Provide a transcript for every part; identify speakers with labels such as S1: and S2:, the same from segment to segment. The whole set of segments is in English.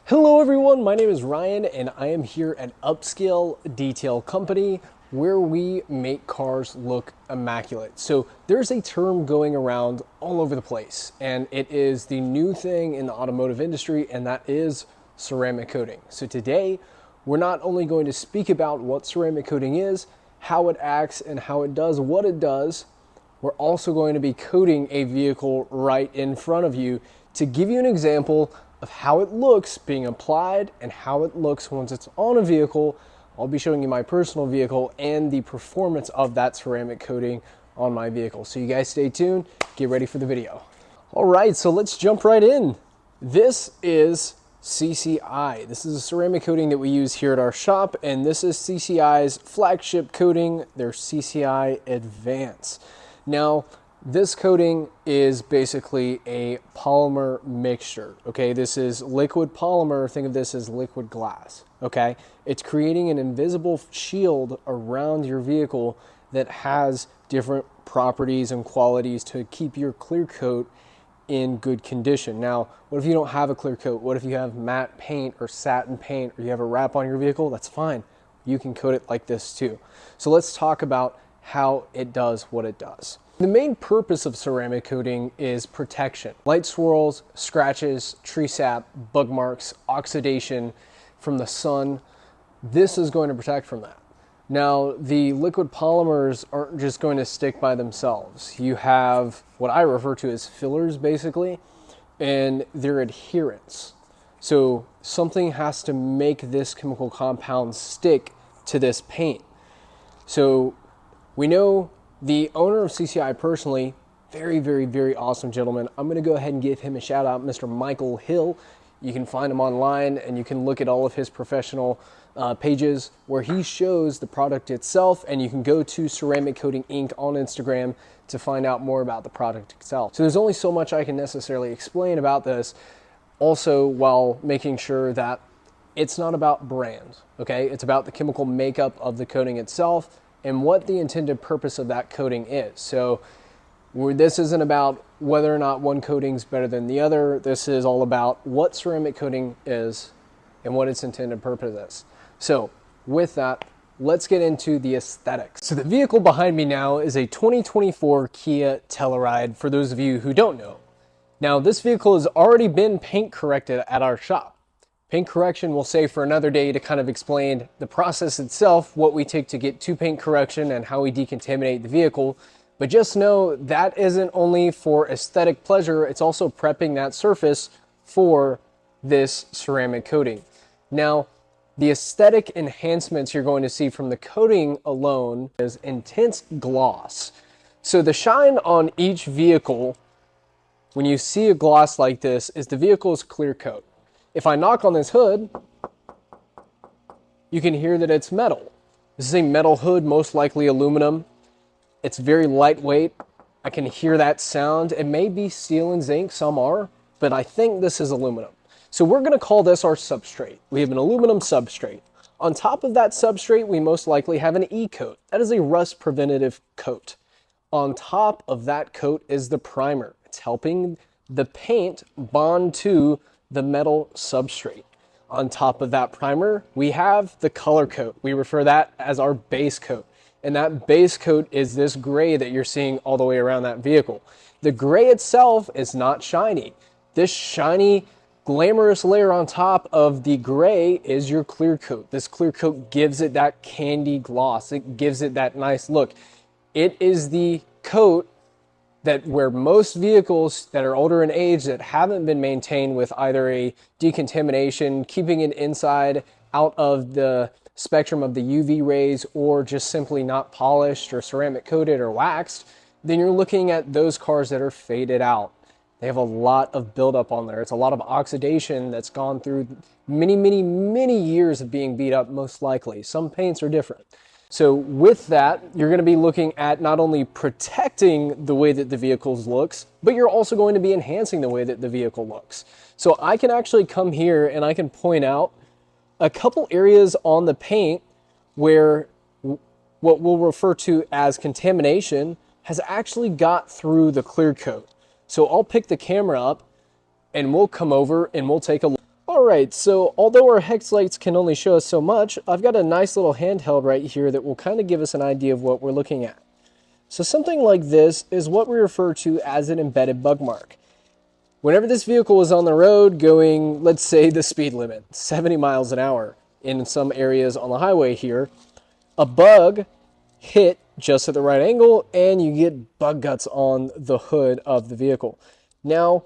S1: Hello everyone, my name is Ryan and I am here at Upscale Detail Company where we make cars look immaculate. So there's a term going around all over the place and it is the new thing in the automotive industry, and that is ceramic coating. So today we're not only going to speak about what ceramic coating is, how it acts and how it does what it does, we're also going to be coating a vehicle right in front of you to give you an example of how it looks being applied and how it looks once it's on a vehicle. I'll be showing you my personal vehicle and the performance of that ceramic coating on my vehicle. So you guys stay tuned, get ready for the video. All right, so let's jump right in. This is CCI. This is a ceramic coating that we use here at our shop, and this is CCI's flagship coating, their CCI Advance. Now, this coating is basically a polymer mixture, okay? This is liquid polymer. Think of this as liquid glass, okay? It's creating an invisible shield around your vehicle that has different properties and qualities to keep your clear coat in good condition. Now, what if you don't have a clear coat? What if you have matte paint or satin paint, or you have a wrap on your vehicle? That's fine. You can coat it like this too. So let's talk about how it does what it does. The main purpose of ceramic coating is protection. Light swirls, scratches, tree sap, bug marks, oxidation from the sun. This is going to protect from that. Now, the liquid polymers aren't just going to stick by themselves. You have what I refer to as fillers, basically, and their adherents. So something has to make this chemical compound stick to this paint. So we know the owner of CCI personally, very awesome gentleman. I'm going to go ahead and give him a shout out, Mr. Michael Hill. You can find him online and you can look at all of his professional pages where he shows the product itself, and you can go to Ceramic Coating Inc. on Instagram to find out more about the product itself. So there's only so much I can necessarily explain about this, also while making sure that it's not about brand, okay? It's about the chemical makeup of the coating itself and what the intended purpose of that coating is. So this isn't about whether or not one coating is better than the other. This is all about what ceramic coating is and what its intended purpose is. So with that, let's get into the aesthetics. So the vehicle behind me now is a 2024 Kia Telluride, for those of you who don't know. Now, this vehicle has already been paint corrected at our shop. Paint correction we'll save for another day to kind of explain the process itself, what we take to get to paint correction and how we decontaminate the vehicle. But just know that isn't only for aesthetic pleasure, it's also prepping that surface for this ceramic coating. Now, the aesthetic enhancements you're going to see from the coating alone is intense gloss. So the shine on each vehicle, when you see a gloss like this, is the vehicle's clear coat. If I knock on this hood, you can hear that it's metal. This is a metal hood, most likely aluminum. It's very lightweight. I can hear that sound. It may be steel and zinc, some are, but I think this is aluminum. So we're gonna call this our substrate. We have an aluminum substrate. On top of that substrate, we most likely have an E-coat. That is a rust preventative coat. On top of that coat is the primer. It's helping the paint bond to the metal substrate. On top of that primer, we have the color coat. We refer that as our base coat. And that base coat is this gray that you're seeing all the way around that vehicle. The gray itself is not shiny. This shiny, glamorous layer on top of the gray is your clear coat. This clear coat gives it that candy gloss. It gives it that nice look. It is the coat that where most vehicles that are older in age that haven't been maintained with either a decontamination, keeping it inside out of the spectrum of the UV rays, or just simply not polished or ceramic coated or waxed, then you're looking at those cars that are faded out. They have a lot of buildup on there. It's a lot of oxidation that's gone through many years of being beat up, most likely. Some paints are different. So with that, you're going to be looking at not only protecting the way that the vehicle looks, but you're also going to be enhancing the way that the vehicle looks. So I can actually come here and I can point out a couple areas on the paint where what we'll refer to as contamination has actually got through the clear coat. So I'll pick the camera up and we'll come over and we'll take a look. All Alright, so although our hex lights can only show us so much, I've got a nice little handheld right here that will kind of give us an idea of what we're looking at. So something like this is what we refer to as an embedded bug mark. Whenever this vehicle was on the road going, let's say the speed limit, 70 miles an hour in some areas on the highway here, a bug hit just at the right angle and you get bug guts on the hood of the vehicle. Now,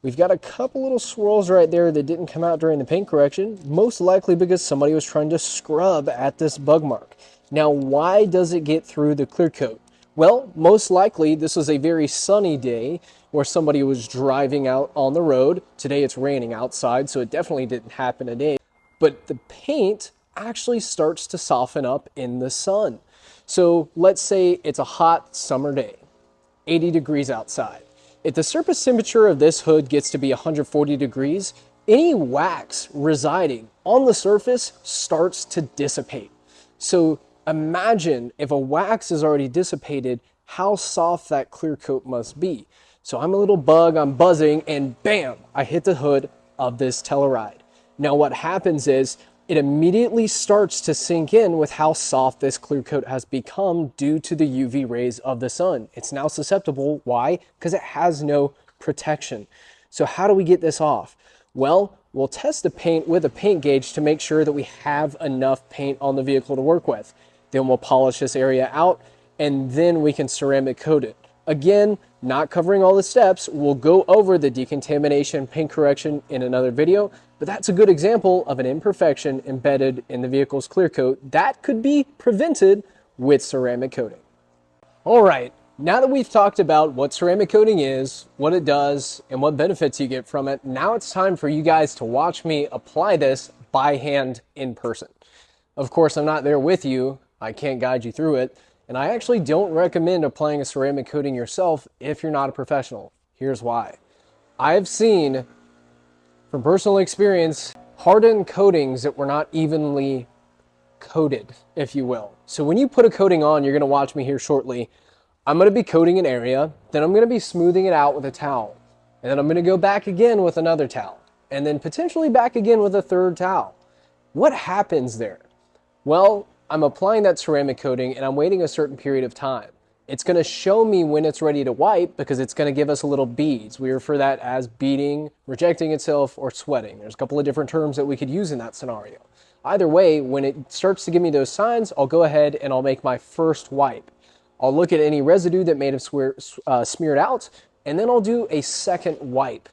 S1: we've got a couple little swirls right there that didn't come out during the paint correction, most likely because somebody was trying to scrub at this bug mark. Now, why does it get through the clear coat? Well, most likely this was a very sunny day where somebody was driving out on the road. Today it's raining outside, so it definitely didn't happen today. But the paint actually starts to soften up in the sun. So let's say it's a hot summer day, 80 degrees outside. If the surface temperature of this hood gets to be 140 degrees, any wax residing on the surface starts to dissipate. So imagine if a wax is already dissipated, how soft that clear coat must be. So I'm a little bug, I'm buzzing, and bam, I hit the hood of this Telluride. Now what happens is it immediately starts to sink in with how soft this clear coat has become due to the UV rays of the sun. It's now susceptible. Why? Because it has no protection. So how do we get this off? Well, we'll test the paint with a paint gauge to make sure that we have enough paint on the vehicle to work with. Then we'll polish this area out and then we can ceramic coat it. Again, not covering all the steps. We'll go over the decontamination paint correction in another video, but that's a good example of an imperfection embedded in the vehicle's clear coat that could be prevented with ceramic coating. All right, now that we've talked about what ceramic coating is, what it does, and what benefits you get from it, now it's time for you guys to watch me apply this by hand in person. Of course, I'm not there with you. I can't guide you through it. And I actually don't recommend applying a ceramic coating yourself if you're not a professional. Here's why. I've seen, from personal experience, hardened coatings that were not evenly coated, if you will. So when you put a coating on, you're gonna watch me here shortly. I'm gonna be coating an area, then I'm gonna be smoothing it out with a towel. And then I'm gonna go back again with another towel. And then potentially back again with a third towel. What happens there? Well, I'm applying that ceramic coating and I'm waiting a certain period of time. It's going to show me when it's ready to wipe because it's going to give us a little beads. We refer that as beading, rejecting itself, or sweating. There's a couple of different terms that we could use in that scenario. Either way, when it starts to give me those signs, I'll go ahead and I'll make my first wipe. I'll look at any residue that may have smeared out, and then I'll do a second wipe.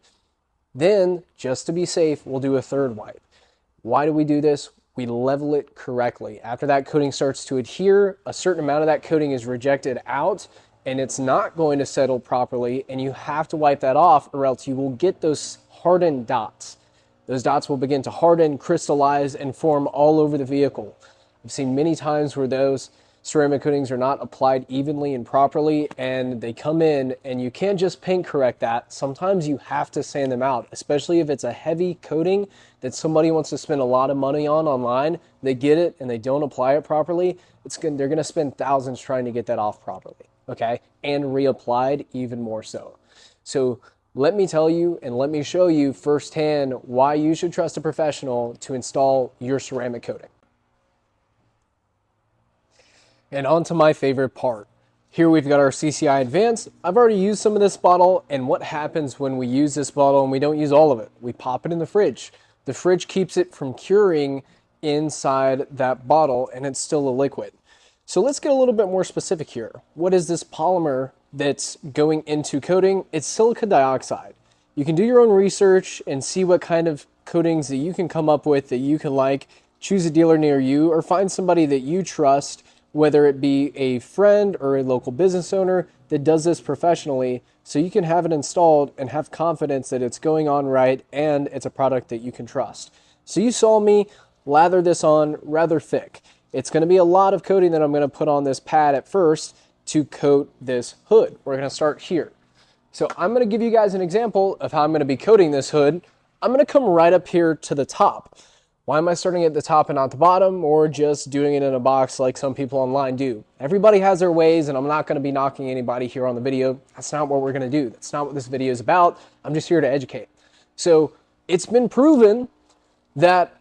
S1: Then, just to be safe, we'll do a third wipe. Why do we do this? We level it correctly. After that coating starts to adhere, a certain amount of that coating is rejected out and it's not going to settle properly, and you have to wipe that off or else you will get those hardened dots. Those dots will begin to harden, crystallize, and form all over the vehicle. I've seen many times where those ceramic coatings are not applied evenly and properly, and they come in and you can't just paint correct that. Sometimes you have to sand them out, especially if it's a heavy coating that somebody wants to spend a lot of money on online. They get it and they don't apply it properly. They're going to spend thousands trying to get that off properly, okay? And reapplied even more so. So let me tell you and let me show you firsthand why you should trust a professional to install your ceramic coating. And on to my favorite part. Here we've got our CCI Advanced. I've already used some of this bottle, and what happens when we use this bottle and we don't use all of it? We pop it in the fridge. The fridge keeps it from curing inside that bottle, and it's still a liquid. So let's get a little bit more specific here. What is this polymer that's going into coating? It's silica dioxide. You can do your own research and see what kind of coatings that you can come up with that you can like. Choose a dealer near you or find somebody that you trust, whether it be a friend or a local business owner that does this professionally, so you can have it installed and have confidence that it's going on right and it's a product that you can trust. So you saw me lather this on rather thick. It's going to be a lot of coating that I'm going to put on this pad at first to coat this hood. We're going to start here. So I'm going to give you guys an example of how I'm going to be coating this hood. I'm going to come right up here to the top. Why am I starting at the top and not the bottom, or just doing it in a box like some people online do? Everybody has their ways, and I'm not going to be knocking anybody here on the video. That's not what we're going to do. That's not what this video is about. I'm just here to educate. So it's been proven that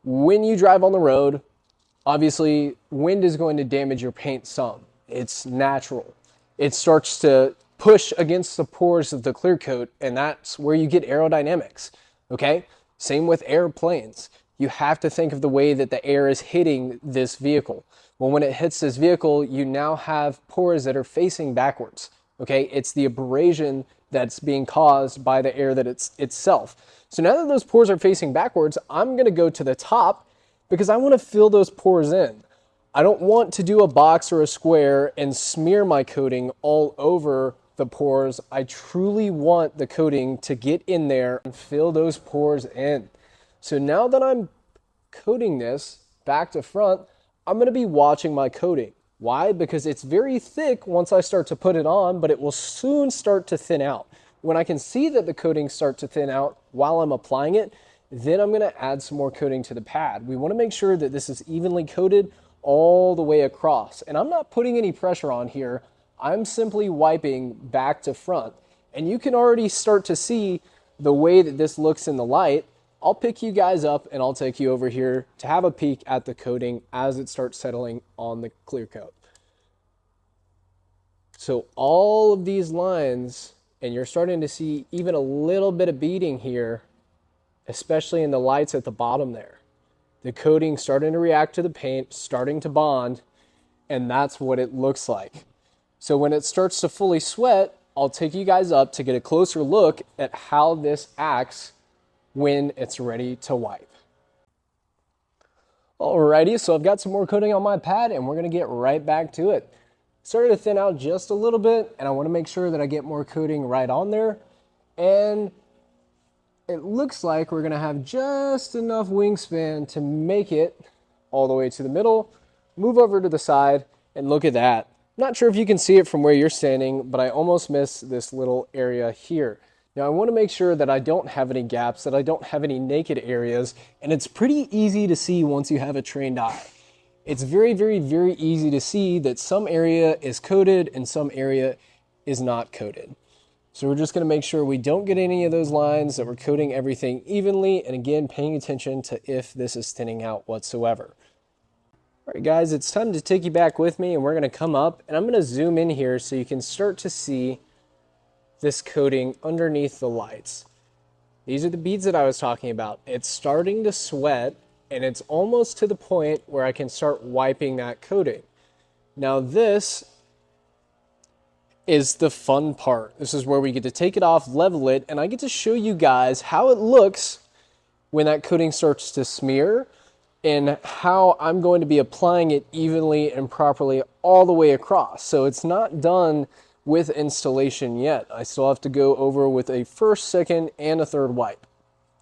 S1: when you drive on the road, obviously wind is going to damage your paint some. It's natural. It starts to push against the pores of the clear coat, and that's where you get aerodynamics, okay? Same with airplanes. You have to think of the way that the air is hitting this vehicle. Well, when it hits this vehicle, you now have pores that are facing backwards, okay? It's the abrasion that's being caused by the air that it's itself. So now that those pores are facing backwards, I'm gonna go to the top because I wanna fill those pores in. I don't want to do a box or a square and smear my coating all over the pores. I truly want the coating to get in there and fill those pores in. So now that I'm coating this back to front, I'm going to be watching my coating. Why? Because it's very thick once I start to put it on, but it will soon start to thin out. When I can see that the coating starts to thin out while I'm applying it, then I'm going to add some more coating to the pad. We want to make sure that this is evenly coated all the way across. And I'm not putting any pressure on here. I'm simply wiping back to front. And you can already start to see the way that this looks in the light. I'll pick you guys up and I'll take you over here to have a peek at the coating as it starts settling on the clear coat. So all of these lines, and you're starting to see even a little bit of beading here, especially in the lights at the bottom there. The coating starting to react to the paint, starting to bond, and that's what it looks like. So when it starts to fully sweat, I'll take you guys up to get a closer look at how this acts when it's ready to wipe. Alrighty, so I've got some more coating on my pad and we're gonna get right back to it. Started to thin out just a little bit and I wanna make sure that I get more coating right on there. And it looks like we're gonna have just enough wingspan to make it all the way to the middle, move over to the side, and look at that. Not sure if you can see it from where you're standing, but I almost missed this little area here. Now I want to make sure that I don't have any gaps, that I don't have any naked areas, and it's pretty easy to see once you have a trained eye. It's very, very, very easy to see that some area is coated and some area is not coated. So we're just going to make sure we don't get any of those lines, that we're coating everything evenly, and again, paying attention to if this is thinning out whatsoever. All right, guys, it's time to take you back with me, and we're going to come up, and I'm going to zoom in here so you can start to see this coating underneath the lights. These are the beads that I was talking about. It's starting to sweat, and it's almost to the point where I can start wiping that coating. Now this is the fun part. This is where we get to take it off, level it, and I get to show you guys how it looks when that coating starts to smear and how I'm going to be applying it evenly and properly all the way across. So it's not done with installation yet. I still have to go over with a first, second, and a third wipe.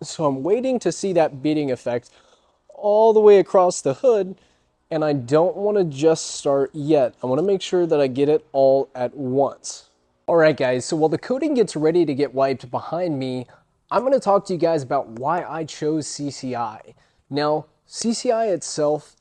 S1: So I'm waiting to see that beading effect all the way across the hood, and I don't want to just start yet. I want to make sure that I get it all at once. All right, guys, so while the coating gets ready to get wiped behind me, I'm going to talk to you guys about why I chose CCI. Now, CCI itself,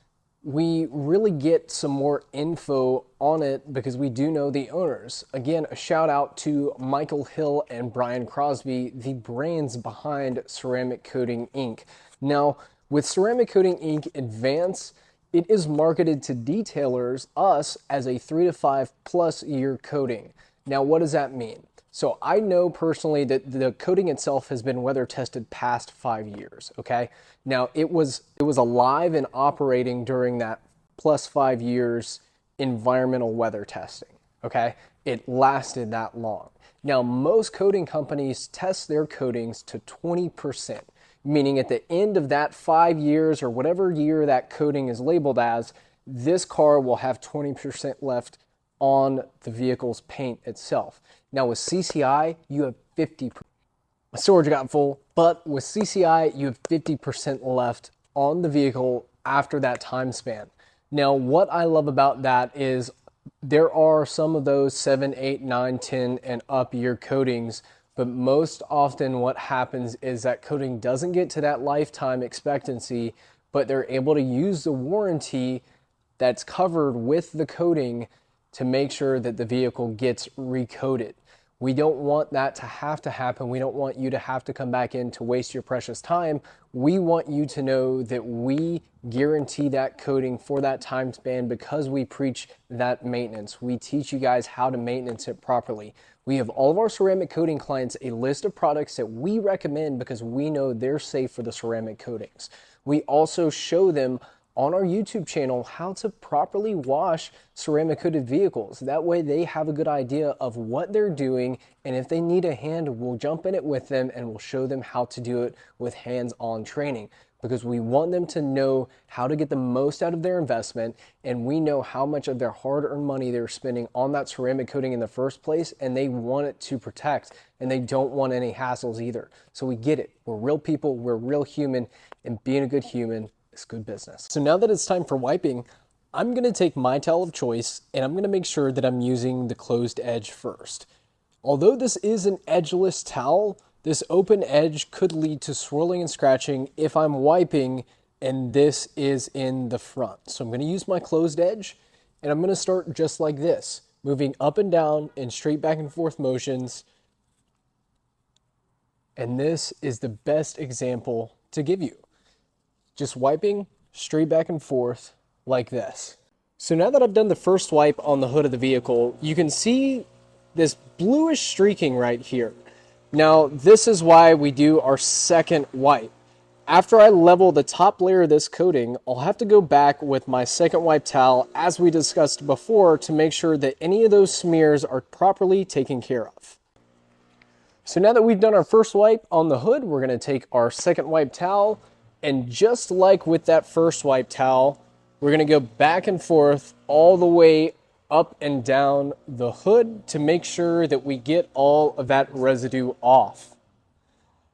S1: we really get some more info on it because we do know the owners. Again, a shout out to Michael Hill and Brian Crosby, the brains behind Ceramic Coating Inc. Now, with Ceramic Coating Inc. Advance, it is marketed to detailers, us, as a 3 to 5 plus year coating. Now, what does that mean? So I know personally that the coating itself has been weather tested past 5 years, okay? Now it was alive and operating during that plus 5 years environmental weather testing, okay? It lasted that long. Now most coating companies test their coatings to 20%, meaning at the end of that 5 years or whatever year that coating is labeled as, this car will have 20% left on the vehicle's paint itself. Now with CCI, you have 50%. My storage got full, but with CCI, you have 50% left on the vehicle after that time span. Now, what I love about that is there are some of those 7, 8, 9, 10, and up year coatings, but most often what happens is that coating doesn't get to that lifetime expectancy, but they're able to use the warranty that's covered with the coating to make sure that the vehicle gets recoated. We don't want that to happen. We don't want you to have to come back in to waste your precious time. We want you to know that we guarantee that coating for that time span because we preach that maintenance. We teach you guys how to maintenance it properly. We have all of our ceramic coating clients a list of products that we recommend because we know they're safe for the ceramic coatings. We also show them on our YouTube channel how to properly wash ceramic coated vehicles. That way they have a good idea of what they're doing, and if they need a hand, we'll jump in it with them and we'll show them how to do it with hands-on training, because we want them to know how to get the most out of their investment, and we know how much of their hard-earned money they're spending on that ceramic coating in the first place, and they want it to protect, and they don't want any hassles either. So we get it. We're real people, we're real human, and being a good human, it's good business. So now that it's time for wiping, I'm gonna take my towel of choice and I'm gonna make sure that I'm using the closed edge first. Although this is an edgeless towel, this open edge could lead to swirling and scratching if I'm wiping and this is in the front. So I'm gonna use my closed edge and I'm gonna start just like this, moving up and down in straight back and forth motions. And this is the best example to give you. Just wiping straight back and forth like this. So now that I've done the first wipe on the hood of the vehicle, you can see this bluish streaking right here. Now, this is why we do our second wipe. After I level the top layer of this coating, I'll have to go back with my second wipe towel, as we discussed before, to make sure that any of those smears are properly taken care of. So now that we've done our first wipe on the hood, we're gonna take our second wipe towel, and just like with that first wipe towel, we're gonna go back and forth all the way up and down the hood to make sure that we get all of that residue off.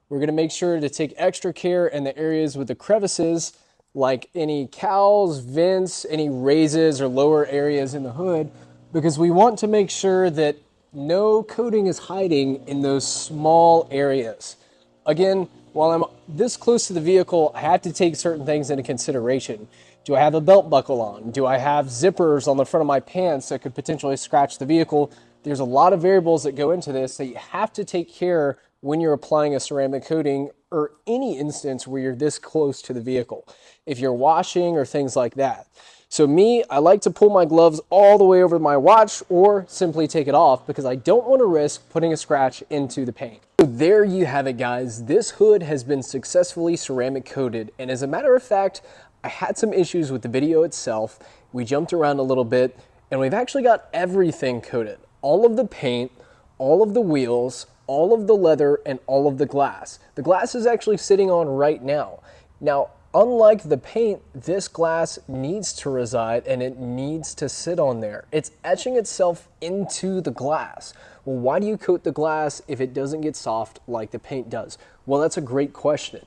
S1: We're gonna make sure to take extra care in the areas with the crevices, like any cowls, vents, any raises or lower areas in the hood, because we want to make sure that no coating is hiding in those small areas. Again, while I'm this close to the vehicle, I have to take certain things into consideration. Do I have a belt buckle on? Do I have zippers on the front of my pants that could potentially scratch the vehicle? There's a lot of variables that go into this that you have to take care when you're applying a ceramic coating, or any instance where you're this close to the vehicle, if you're washing or things like that. So me, I like to pull my gloves all the way over my watch or simply take it off because I don't want to risk putting a scratch into the paint. So there you have it, guys. This hood has been successfully ceramic coated, and as a matter of fact, I had some issues with the video itself. We jumped around a little bit and we've actually got everything coated. All of the paint, all of the wheels, all of the leather, and all of the glass. The glass is actually sitting on right now. Now, unlike the paint, this glass needs to reside and it needs to sit on there. It's etching itself into the glass. Well, why do you coat the glass if it doesn't get soft like the paint does? Well, that's a great question.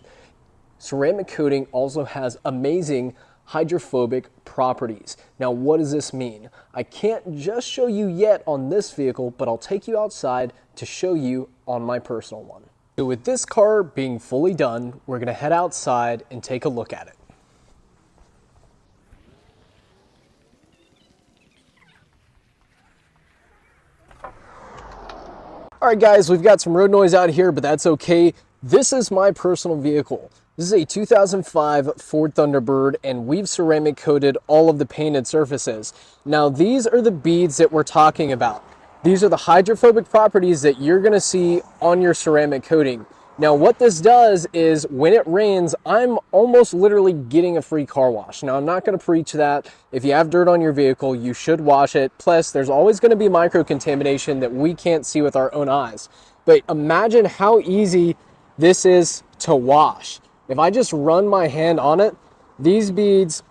S1: Ceramic coating also has amazing hydrophobic properties. Now, what does this mean? I can't just show you yet on this vehicle, but I'll take you outside to show you on my personal one. So with this car being fully done, we're gonna head outside and take a look at it. All right, guys, we've got some road noise out here, but that's okay. This is my personal vehicle. This is a 2005 Ford Thunderbird, and we've ceramic coated all of the painted surfaces. Now, these are the beads that we're talking about. These are the hydrophobic properties that you're gonna see on your ceramic coating. Now, what this does is when it rains, I'm almost literally getting a free car wash. Now, I'm not gonna preach that. If you have dirt on your vehicle, you should wash it. Plus, there's always gonna be micro-contamination that we can't see with our own eyes. But imagine how easy this is to wash. If I just run my hand on it, these beads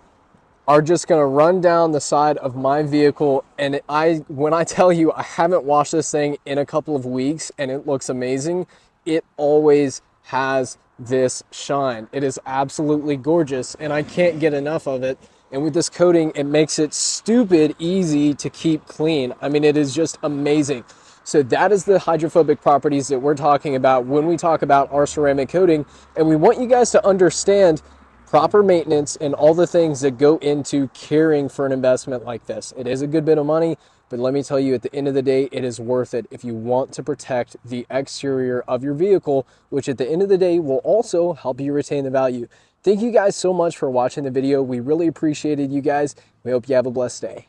S1: are just gonna run down the side of my vehicle, and when I tell you I haven't washed this thing in a couple of weeks and it looks amazing, it always has this shine. It is absolutely gorgeous and I can't get enough of it. And with this coating, it makes it stupid easy to keep clean. I mean, it is just amazing. So that is the hydrophobic properties that we're talking about when we talk about our ceramic coating. And we want you guys to understand proper maintenance and all the things that go into caring for an investment like this. It is a good bit of money, But let me tell you, at the end of the day, it is worth it if you want to protect the exterior of your vehicle, which at the end of the day will also help you retain the value. Thank you guys so much for watching the video. We really appreciated you guys. We hope you have a blessed day.